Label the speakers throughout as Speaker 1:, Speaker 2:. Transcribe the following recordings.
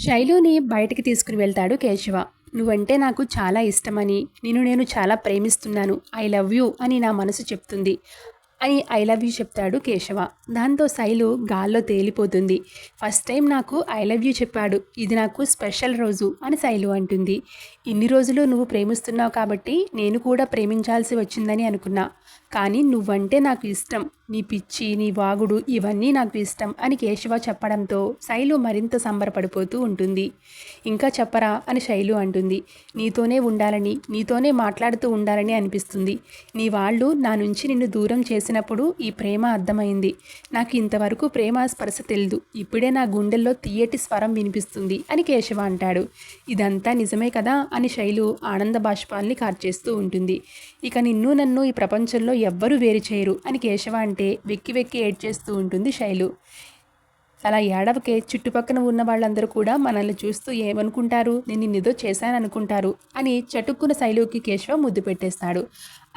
Speaker 1: శైలుని బయటికి తీసుకుని వెళ్తాడు కేశవ. నువ్వంటే నాకు చాలా ఇష్టమని, నేను చాలా ప్రేమిస్తున్నాను, ఐ లవ్ యూ అని నా మనసు చెప్తుంది అని ఐ లవ్ యూ చెప్తాడు కేశవ. దాంతో శైలు గాల్లో తేలిపోతుంది. ఫస్ట్ టైం నాకు ఐ లవ్ యూ చెప్పాడు, ఇది నాకు స్పెషల్ రోజు అని శైలు అంటుంది. ఇన్ని రోజులు నువ్వు ప్రేమిస్తున్నావు కాబట్టి నేను కూడా ప్రేమించాల్సి వచ్చిందని అనుకున్నా, కానీ నువ్వంటే నాకు ఇష్టం, నీ పిచ్చి, నీ వాగుడు ఇవన్నీ నాకు ఇష్టం అని కేశవ చెప్పడంతో శైలు మరింత సంబరపడిపోతూ ఉంటుంది. ఇంకా చెప్పరా అని శైలు అంటుంది. నీతోనే ఉండాలని, నీతోనే మాట్లాడుతూ ఉండాలని అనిపిస్తుంది. నీ వాళ్ళు నా నుంచి నిన్ను దూరం చేసినప్పుడు ఈ ప్రేమ అర్థమైంది. నాకు ఇంతవరకు ప్రేమ స్పర్శ తెలియదు, ఇప్పుడే నా గుండెల్లో తీయటి స్వరం వినిపిస్తుంది అని కేశవ అంటాడు. ఇదంతా నిజమే కదా అని శైలు ఆనంద బాష్పాల్ని కార్చేస్తూ ఉంటుంది. ఇక నిన్ను నన్ను ఈ ప్రపంచంలో ఎవ్వరూ వేరు చేయరు అని కేశవ అంటే వెక్కి వెక్కి ఏడ్చేస్తూ ఉంటుంది శైలు. అలా ఏడవకే, చుట్టుపక్కన ఉన్న వాళ్ళందరూ కూడా మనల్ని చూస్తూ ఏమనుకుంటారు, నేను నిన్నేదో చేశాననుకుంటారు అని చటుక్కున శైలుకి కేశవ ముద్దు పెట్టేస్తాడు.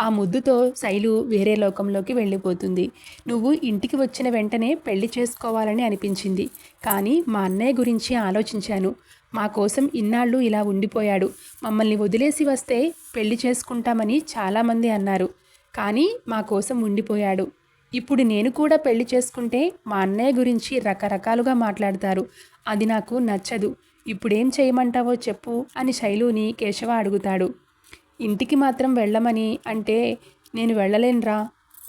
Speaker 1: ఆ ముద్దుతో శైలు వేరే లోకంలోకి వెళ్ళిపోతుంది. నువ్వు ఇంటికి వచ్చిన వెంటనే పెళ్లి చేసుకోవాలని అనిపించింది, కానీ మా అన్నయ్య గురించి ఆలోచించాను. మా కోసం ఇన్నాళ్ళు ఇలా ఉండిపోయాడు, మమ్మల్ని వదిలేసి వస్తే పెళ్లి చేసుకుంటామని చాలామంది అన్నారు, కానీ మా కోసం ఉండిపోయాడు. ఇప్పుడు నేను కూడా పెళ్లి చేసుకుంటే మా అన్నయ్య గురించి రకరకాలుగా మాట్లాడతారు, అది నాకు నచ్చదు. ఇప్పుడేం చేయమంటావో చెప్పు అని శైలుని కేశవ అడుగుతాడు. ఇంటికి మాత్రం వెళ్ళమని అంటే నేను వెళ్ళలేనురా,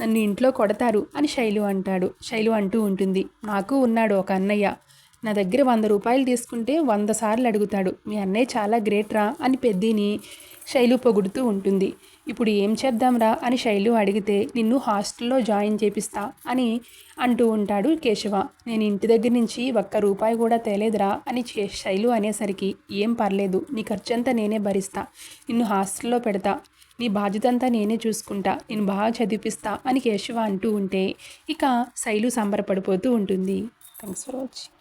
Speaker 1: నన్ను ఇంట్లో కొడతారు అని శైలు అంటూ ఉంటుంది. నాకు ఉన్నాడు ఒక అన్నయ్య, నా దగ్గర 100 రూపాయలు తీసుకుంటే 100 సార్లు అడుగుతాడు, మీ అన్నయ్య చాలా గ్రేట్ రా అని పెద్దిని శైలు పొగుడుతూ ఉంటుంది. ఇప్పుడు ఏం చేద్దాంరా అని శైలు అడిగితే నిన్ను హాస్టల్లో జాయిన్ చేపిస్తా అని అంటూ ఉంటాడు కేశవ. నేను ఇంటి దగ్గర నుంచి 1 రూపాయి కూడా తేలేదురా అని శైలు అనేసరికి, ఏం పర్లేదు, నీ ఖర్చంతా నేనే భరిస్తా, నిన్ను హాస్టల్లో పెడతా, నీ బాధ్యత అంతా నేనే చూసుకుంటా, నేను బాగా చదివిపిస్తా అని కేశవ అంటూ ఉంటే ఇక శైలు సంబరపడిపోతూ ఉంటుంది. Thanks for watching.